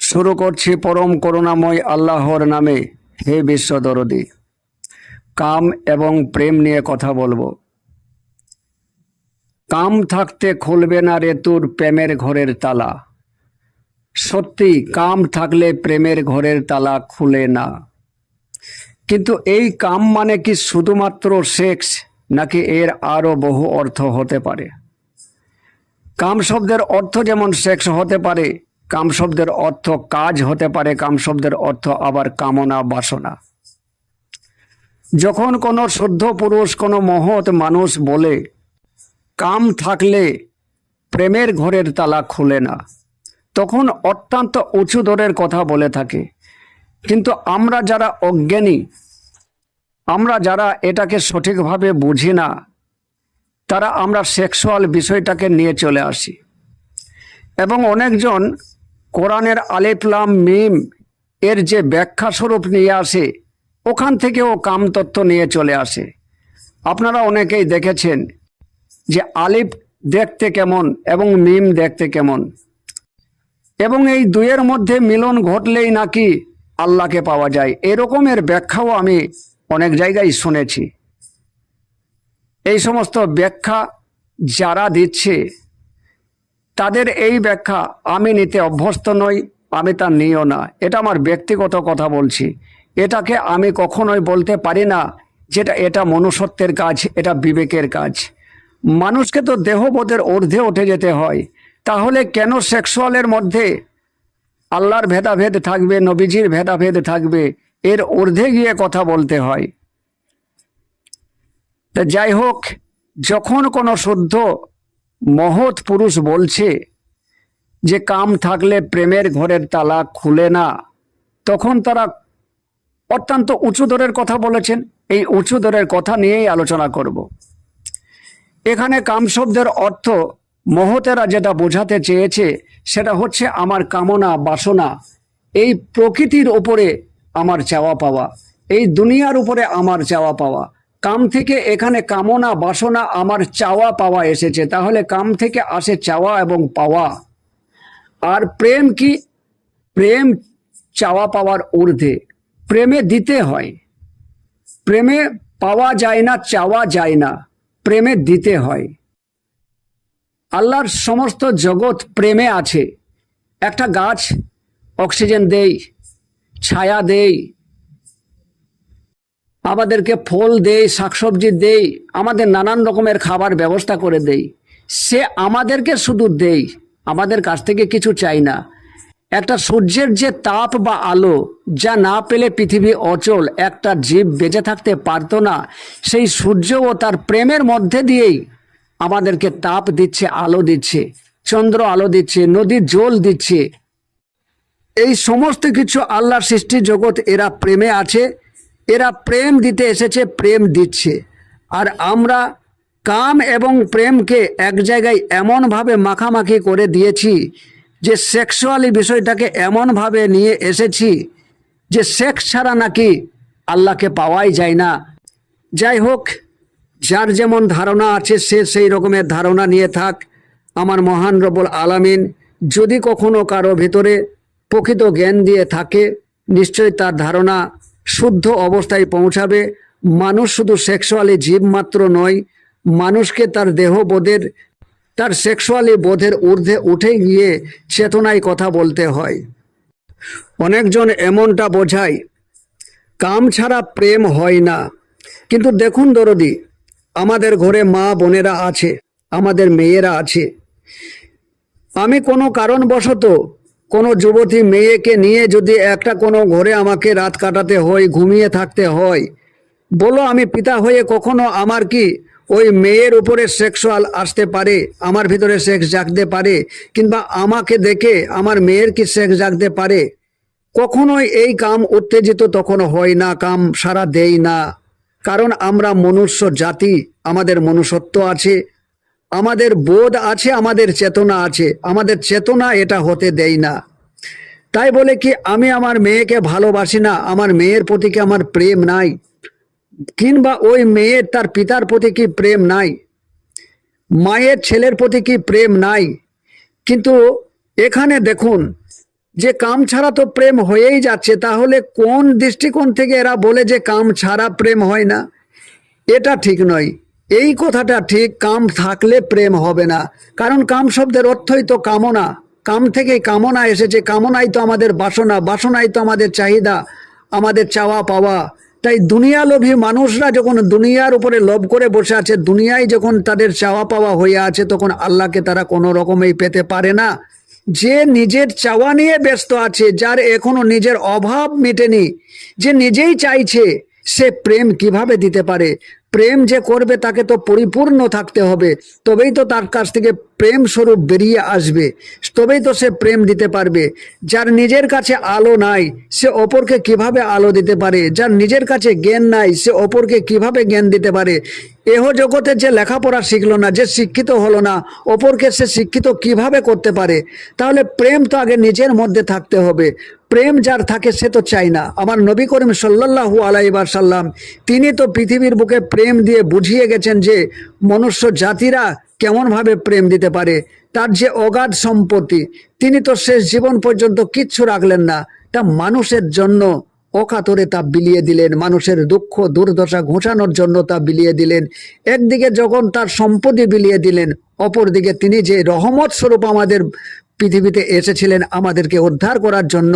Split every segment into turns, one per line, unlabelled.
শুরু করছি পরম করুণাময় আল্লাহর নামে। হে বিশ্ব দরদি, কাম এবং প্রেম নিয়ে কথা বলবো। কাম থাকতে খুলবে না রে তোর প্রেমের ঘরের তালা। সত্যি, কাম থাকলে প্রেমের ঘরের তালা খুলে না। কিন্তু এই কাম মানে কি শুধুমাত্র সেক্স, নাকি এর আরো বহু অর্থ হতে পারে? কাম শব্দের অর্থ যেমন সেক্স হতে পারে, কাম শব্দের অর্থ কাজ হতে পারে, কাম শব্দের অর্থ আবার কামনা বাসনা। যখন কোনো শুদ্ধ পুরুষ, কোনো মহৎ মানুষ বলে কাম থাকলে প্রেমের ঘরের তালা খুলে না, তখন অত্যন্ত উঁচু দরের কথা বলে থাকে। কিন্তু আমরা যারা অজ্ঞানী, আমরা যারা এটাকে সঠিকভাবে বুঝি না, তারা আমরা সেক্সুয়াল বিষয়টাকে নিয়ে চলে আসি এবং অনেকজন কোরআনের আলিফ লাম মিম এর যে ব্যাখ্যা স্বরূপ নিয়ে আসে, ওখান থেকেও কামতত্ত্ব নিয়ে চলে আসে। আপনারা অনেকেই দেখেছেন যে আলিফ দেখতে কেমন এবং মিম দেখতে কেমন, এবং এই দুয়ের মধ্যে মিলন ঘটলেই নাকি আল্লাহকে পাওয়া যায়, এরকমের ব্যাখ্যাও আমি অনেক জায়গায় শুনেছি। এই সমস্ত ব্যাখ্যা যারা দিচ্ছে, তাদের এই ব্যাখ্যা আমি নিতে অভ্যস্ত নই, আমি তা নিও না। এটা আমার ব্যক্তিগত কথা বলছি। এটাকে আমি কখনোই বলতে পারি না যেটা এটা মনুষ্যত্বের কাজ, এটা বিবেকের কাজ। মানুষকে তো দেহবোধের ঊর্ধ্বে উঠে যেতে হয়। তাহলে কেন সেক্সুয়ালের মধ্যে আল্লাহর ভেদাভেদ থাকবে, নবীজির ভেদাভেদ থাকবে, এর ঊর্ধ্বে গিয়ে কথা বলতে হয়? তা যাই হোক, যখন কোনো শুদ্ধ মহৎ পুরুষ বলছে যে কাম থাকলে প্রেমের ঘরের তালা খুলে না, তখন তারা অত্যন্ত উঁচু দরের কথা বলেছেন। এই উঁচু দরের কথা নিয়েই আলোচনা করব। এখানে কাম শব্দের অর্থ মহতেরা যেটা বোঝাতে চেয়েছে, সেটা হচ্ছে আমার কামনা বাসনা, এই প্রকৃতির উপরে আমার চাওয়া পাওয়া, এই দুনিয়ার উপরে আমার চাওয়া পাওয়া। কাম থেকে এখানে কামনা বাসনা আমার চাওয়া পাওয়া এসেছে। তাহলে কাম থেকে আসে চাওয়া এবং পাওয়া। আর প্রেম কি? প্রেম চাওয়া পাওয়ার ঊর্ধ্বে। প্রেমে দিতে হয়, প্রেমে পাওয়া যায় না, চাওয়া যায় না, প্রেমে দিতে হয়। আল্লাহর সমস্ত জগৎ প্রেমে আছে। একটা গাছ অক্সিজেন দেই, ছায়া দেই, আমাদেরকে ফল দেই, শাকসবজি দেই, আমাদের নানান রকমের খাবার ব্যবস্থা করে দেই। সে আমাদেরকে শুধু দেই, আমাদের কাছ থেকে কিছু চাই না। একটা সূর্যের যে তাপ বা আলো, যা না পেলে পৃথিবী অচল, একটা জীব বেঁচে থাকতে পারতো না, সেই সূর্যও তার প্রেমের মধ্যে দিয়েই আমাদেরকে তাপ দিচ্ছে, আলো দিচ্ছে, চন্দ্র আলো দিচ্ছে, নদীর জল দিচ্ছে। এই সমস্ত কিছু আল্লাহর সৃষ্টি জগৎ, এরা প্রেমে আছে, এরা প্রেম দিতে এসেছে, প্রেম দিচ্ছে। আর আমরা কাম এবং প্রেমকে এক জায়গায় এমনভাবে মাখামাখি করে দিয়েছি যে সেক্সুয়ালি বিষয়টাকে এমনভাবে নিয়ে এসেছি যে সেক্স ছাড়া নাকি আল্লাহকে পাওয়াই যায় না। যাই হোক, যার যেমন ধারণা আছে সে সেই রকমের ধারণা নিয়ে থাক। আমার মহান রব্বুল আলামিন যদি কখনো কারো ভিতরে প্রকৃত জ্ঞান দিয়ে থাকে, নিশ্চয়ই তার ধারণা শুদ্ধ অবস্থায় পৌঁছাবে। মানুষ শুধু সেক্সুয়ালি জীব মাত্র নয়, মানুষকে তার দেহবোধের, তার সেক্সুয়ালি বোধের ঊর্ধ্বে উঠে গিয়ে চেতনায় কথা বলতে হয়। অনেকজন এমনটা বোঝায় কাম ছাড়া প্রেম হয় না। কিন্তু দেখুন দরদি, আমাদের ঘরে মা বোনেরা আছে, আমাদের মেয়েরা আছে। আমি কোনো কারণবশত কোনো যুবতী মেয়েকে নিয়ে যদি একটা কোনো ঘরে আমাকে রাত কাটাতে হয়, ঘুমিয়ে থাকতে হয়, বলো আমি পিতা হয়ে কখনো আমার কি ওই মেয়ের উপরে সেক্সুয়াল আসতে পারে, আমার ভিতরে সেক্স জাগতে পারে? কিংবা আমাকে দেখে আমার মেয়ের কি সেক্স জাগতে পারে? কখনোই এই কাম উত্তেজিত তখন হয় না, কাম সারা দেই না। কারণ আমরা মনুষ্য জাতি, আমাদের মনুষ্যত্ব আছে, আমাদের বোধ আছে, আমাদের চেতনা আছে। আমাদের চেতনা এটা হতে দেয় না। তাই বলে কি আমি আমার মেয়েকে ভালোবাসি না, আমার মেয়ের প্রতি কি আমার প্রেম নাই? কিংবা ওই মেয়ের তার পিতার প্রতি কি প্রেম নাই? মায়ের ছেলের প্রতি কি প্রেম নাই? কিন্তু এখানে দেখুন, যে কাম ছাড়া তো প্রেম হয়েই যাচ্ছে, তাহলে কোন দৃষ্টিকোণ থেকে এরা বলে যে কাম ছাড়া প্রেম হয় না? এটা ঠিক নয়। এই কথাটা ঠিক, কাম থাকলে প্রেম হবে না। কারণ কাম শব্দের অর্থই তো কামনা, কাম থেকেই কামনা এসেছে, কামনাই তো আমাদের বাসনা, বাসনাই তো আমাদের চাহিদা, আমাদের চাওয়া পাওয়া। তাই দুনিয়া লোভী মানুষরা যখন দুনিয়ার উপরে লোভ করে বসে আছে, দুনিয়ায় যখন তাদের চাওয়া পাওয়া হয়ে আছে, তখন আল্লাহকে তারা কোনো রকমেই পেতে পারে না। যে নিজের চাওয়া নিয়ে ব্যস্ত আছে, যার এখনো নিজের অভাব মেটেনি, যে নিজেই চাইছে, সে প্রেম কিভাবে দিতে পারে? প্রেম যে করবে তাকে তো পরিপূর্ণ থাকতে হবে, তবেই তো তার কাছ থেকে প্রেম স্বরূপ বেরিয়ে আসবে, তবেই তো সে প্রেম দিতে পারবে। যার নিজের কাছে আলো নাই, সে অপরকে কিভাবে আলো দিতে পারে? যার নিজের কাছে জ্ঞান নাই, সে অপরকে কিভাবে জ্ঞান দিতে পারে? এহ জগতে যে লেখাপড়া শিখলো না, যে শিক্ষিত হলো না, অপরকে সে শিক্ষিত কিভাবে করতে পারে? তাহলে প্রেম তো আগে নিজের মধ্যে থাকতে হবে। প্রেম যার থাকে সে তো চাই না। আমার নবী করিম সাল্লাল্লাহু আলাইহি ওয়াসাল্লাম তিনি তো পৃথিবীর বুকে প্রেম দিয়ে বুঝিয়ে গেছেন যে মনুষ্য জাতিরা কেমনভাবে প্রেম দিতে পারে। তার যে অগাধ সম্পত্তি, তিনি তো শেষ জীবন পর্যন্ত কিচ্ছু রাখলেন না, তা মানুষের জন্য অকাতরে তা বিলিয়ে দিলেন, মানুষের দুঃখ দুর্দশা ঘোচানোর জন্য তা বিলিয়ে দিলেন। একদিকে যখন তার সম্পত্তি বিলিয়ে দিলেন, অপরদিকে তিনি যে রহমত স্বরূপ আমাদের পৃথিবীতে এসেছিলেন আমাদেরকে উদ্ধার করার জন্য,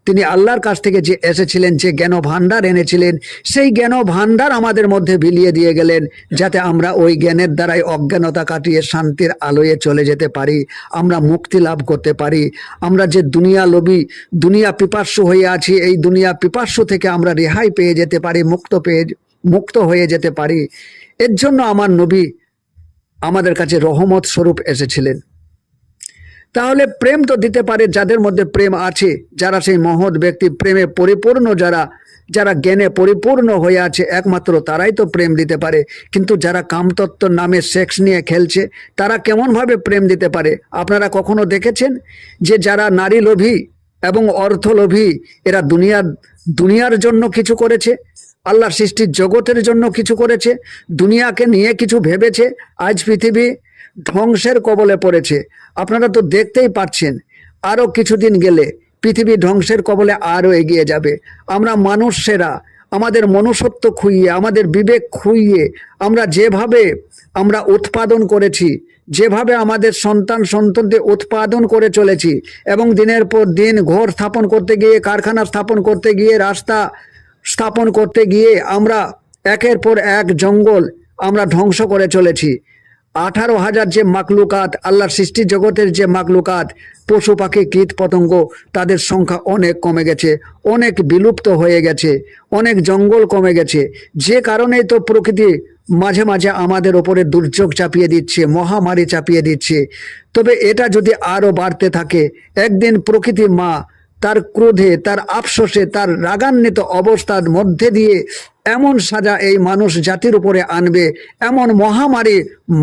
তিনি আল্লাহর কাছ থেকে যে এসেছিলেন, যে জ্ঞান ভাণ্ডার এনেছিলেন, সেই জ্ঞান ভাণ্ডার আমাদের মধ্যে বিলিয়ে দিয়ে গেলেন, যাতে আমরা ওই জ্ঞানের দ্বারাই অজ্ঞানতা কাটিয়ে শান্তির আলোয় চলে যেতে পারি, আমরা মুক্তি লাভ করতে পারি। আমরা যে দুনিয়া লোভী, দুনিয়া পিপাসু হয়ে আছি, এই দুনিয়া পিপাসু থেকে আমরা রেহাই পেয়ে যেতে পারি, মুক্ত হয়ে যেতে পারি। এর জন্য আমার নবী আমাদের কাছে রহমত স্বরূপ এসেছিলেন। তাহলে প্রেম তো দিতে পারে যাদের মধ্যে প্রেম আছে, যারা সেই মহৎ ব্যক্তি, প্রেমে পরিপূর্ণ, যারা জ্ঞানে পরিপূর্ণ হয়ে আছে, একমাত্র তারাই তো প্রেম দিতে পারে। কিন্তু যারা কামতত্ত্বর নামে সেক্স নিয়ে খেলছে, তারা কেমনভাবে প্রেম দিতে পারে? আপনারা কখনো দেখেছেন যে যারা নারী লোভী এবং অর্থ লোভী, এরা দুনিয়ার জন্য কিছু করেছে, আল্লাহর সৃষ্টির জগতের জন্য কিছু করেছে, দুনিয়াকে নিয়ে কিছু ভেবেছে, আজ পৃথিবী ধ্বংসের কবলে পড়েছে। আপনারা তো দেখতেই পাচ্ছেন, আরো কিছুদিন গেলে পৃথিবী ধ্বংসের কবলে আরো এগিয়ে যাবে। আমরা মানুষেরা আমাদের মনুষ্যত্ব খুইয়ে, আমাদের বিবেক খুইয়ে, যেভাবে আমরা উৎপাদন করেছি, যেভাবে আমাদের সন্তানদের উৎপাদন করে চলেছি, এবং দিনের পর দিন ঘর স্থাপন করতে গিয়ে, কারখানা স্থাপন করতে গিয়ে, রাস্তা স্থাপন করতে গিয়ে আমরা একের পর এক জঙ্গল আমরা ধ্বংস করে চলেছি। 18,000 যে মাকলুকাত, আল্লাহর সৃষ্টি জগতের যে মাকলুকাত, পশু পাখি কীট পতঙ্গ, তাদের সংখ্যা অনেক কমে গেছে, অনেক বিলুপ্ত হয়ে গেছে, অনেক জঙ্গল কমে গেছে। যে কারণেই তো প্রকৃতি মাঝে মাঝে আমাদের ওপরে দুর্যোগ চাপিয়ে দিচ্ছে, মহামারী চাপিয়ে দিচ্ছে। তবে এটা যদি আরো বাড়তে থাকে, একদিন প্রকৃতি মা তার ক্রোধে, তার আফসোসে, তার রাগান্বিত অবস্থার মধ্যে দিয়ে এমন সাজা এই মানুষ জাতির উপরে আনবে, এমন মহামারী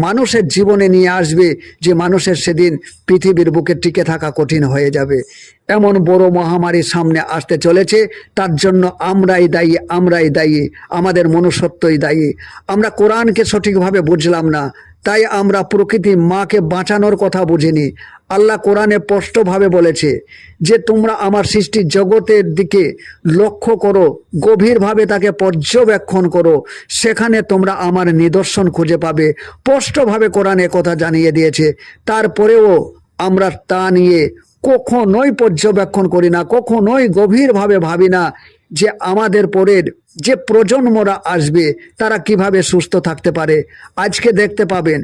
মানুষের জীবনে নিয়ে আসবে, যে মানুষের সেদিন পৃথিবীর বুকে টিকে থাকা কঠিন হয়ে যাবে। এমন বড় মহামারী সামনে আসতে চলেছে, তার জন্য আমরাই দায়ী, আমাদের মনুষ্যত্বই দায়ী। আমরা কোরআনকে সঠিকভাবে বুঝলাম না, তাই আমরা প্রকৃতি মাকে বাঁচানোর কথা বুঝিনি। আল্লাহ কোরআনে স্পষ্টভাবে বলেছে যে তোমরা আমার সৃষ্টি জগতের দিকে লক্ষ্য করো, গভীরভাবে তাকে পর্যবেক্ষণ করো, সেখানে তোমরা আমার নিদর্শন খুঁজে পাবে। স্পষ্টভাবে কোরআনে কথা জানিয়ে দিয়েছে। তারপরেও আমরা তা নিয়ে কখনোই পর্যবেক্ষণ করি না, কখনোই গভীরভাবে ভাবি না যে আমাদের পরের যে প্রজন্মরা আসবে তারা কিভাবে সুস্থ থাকতে পারে। আজকে দেখতে পাবেন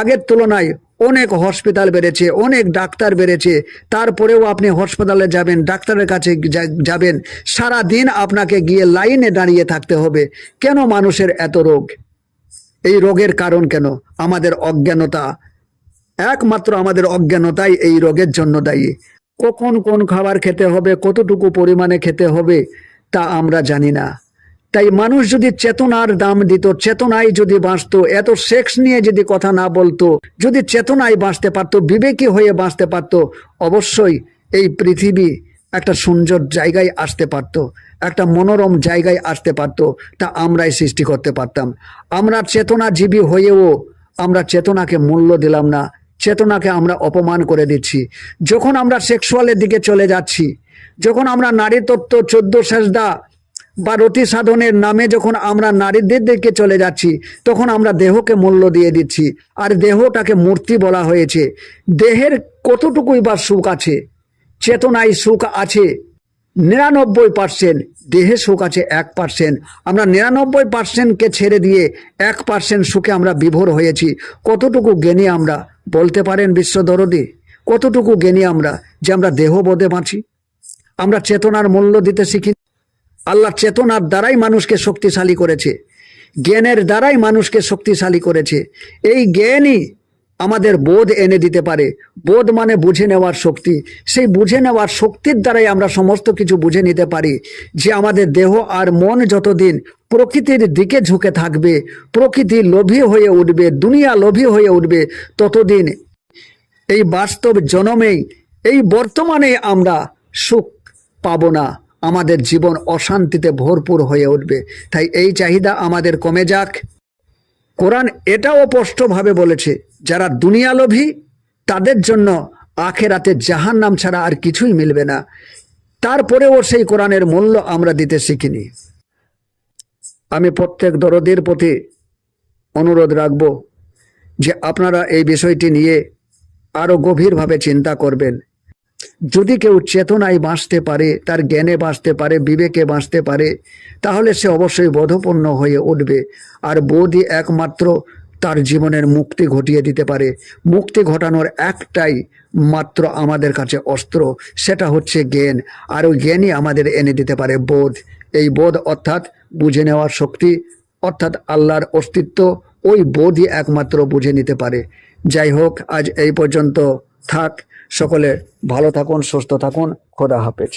আগের তুলনায় অনেক হসপিটাল বেড়েছে, অনেক ডাক্তার বেড়েছে, তারপরেও আপনি হসপিটালে যাবেন, ডাক্তারের কাছে যাবেন, সারা দিন আপনাকে গিয়ে লাইনে দাঁড়িয়ে থাকতে হবে। কেন মানুষের এত রোগ? এই রোগের কারণ কেন? আমাদের অজ্ঞানতা, একমাত্র আমাদের অজ্ঞানতাই এই রোগের জন্য দায়ী। কখন কোন খাবার খেতে হবে, কতটুকু পরিমাণে খেতে হবে, তা আমরা জানি না। তাই মানুষ যদি চেতনার দাম দিত, চেতনায় যদি বাঁচতো, এত সেক্স নিয়ে যদি কথা না বলতো, যদি চেতনায় বাঁচতে পারতো, বিবেকী হয়ে বাঁচতে পারতো, অবশ্যই এই পৃথিবী একটা সুন্দর জায়গায় আসতে পারতো, একটা মনোরম জায়গায় আসতে পারতো। তা আমরাই সৃষ্টি করতে পারতাম। আমরা চেতনাজীবী হয়েও আমরা চেতনাকে মূল্য দিলাম না, চেতনাকে আমরা অপমান করে দিচ্ছি। যখন আমরা সেক্সুয়ালের দিকে চলে যাচ্ছি, যখন আমরা নারী তত্ত্ব 14 সেজদা বা রতি সাধনের নামে যখন আমরা নারীদের দিকে চলে যাচ্ছি, তখন আমরা দেহকে মূল্য দিয়ে দিচ্ছি। আর দেহটাকে মূর্তি বলা হয়েছে। দেহের কতটুকুই বা সুখ আছে? চেতনায় সুখ আছে 99%, দেহে সুখ আছে 1%। আমরা 99%কে ছেড়ে দিয়ে 1% সুখে আমরা বিভোর হয়েছি। কতটুকু জ্ঞানী আমরা বলতে পারেন বিশ্বদরদী? কতটুকু জ্ঞানী আমরা যে আমরা দেহবোধে বাঁচি? আমরা চেতনার মূল্য দিতে শিখি। আল্লাহ চেতনার দ্বারাই মানুষকে শক্তিশালী করেছে, জ্ঞানের দ্বারাই মানুষকে শক্তিশালী করেছে। এই জ্ঞানই আমাদের বোধ এনে দিতে পারে। বোধ মানে বুঝে নেওয়ার শক্তি। সেই বুঝে নেওয়ার শক্তির দ্বারাই আমরা সমস্ত কিছু বুঝে নিতে পারি যে আমাদের দেহ আর মন যতদিন প্রকৃতির দিকে ঝুঁকে থাকবে, প্রকৃতি লোভী হয়ে উঠবে, দুনিয়া লোভী হয়ে উঠবে, ততদিন এই বাস্তব জনমেই, এই বর্তমানে আমরা সুখ পাবো না। আমাদের জীবন অশান্তিতে ভরপুর হয়ে উঠবে। তাই এই চাহিদা আমাদের কমে যাক। কোরআন এটাও স্পষ্টভাবে বলেছে, যারা দুনিয়ালোভী তাদের জন্য আখেরাতে জাহান্নাম ছাড়া আর কিছুই মিলবে না। তারপরেও সেই কোরআনের মূল্য আমরা দিতে শিখিনি। আমি প্রত্যেক দরদের প্রতি অনুরোধ রাখব যে আপনারা এই বিষয়টি নিয়ে আরো গভীরভাবে চিন্তা করবেন। যদি কেউ চেতনায় বাঁচতে পারে, তার জ্ঞানে বাঁচতে পারে, বিবেকে বাঁচতে পারে, তাহলে সে অবশ্যই বোধপূর্ণ হয়ে উঠবে। আর বোধই একমাত্র তার জীবনের মুক্তি ঘটিয়ে দিতে পারে। মুক্তি ঘটানোর একটাই মাত্র আমাদের কাছে অস্ত্র, সেটা হচ্ছে জ্ঞান। আর ওই জ্ঞানই আমাদের এনে দিতে পারে বোধ। এই বোধ অর্থাৎ বুঝে নেওয়ার শক্তি, অর্থাৎ আল্লাহর অস্তিত্ব, ওই বোধই একমাত্র বুঝে নিতে পারে। যাই হোক, আজ এই পর্যন্ত থাক। সকলে ভালো থাকুন, সুস্থ থাকুন। খোদা হাফেজ।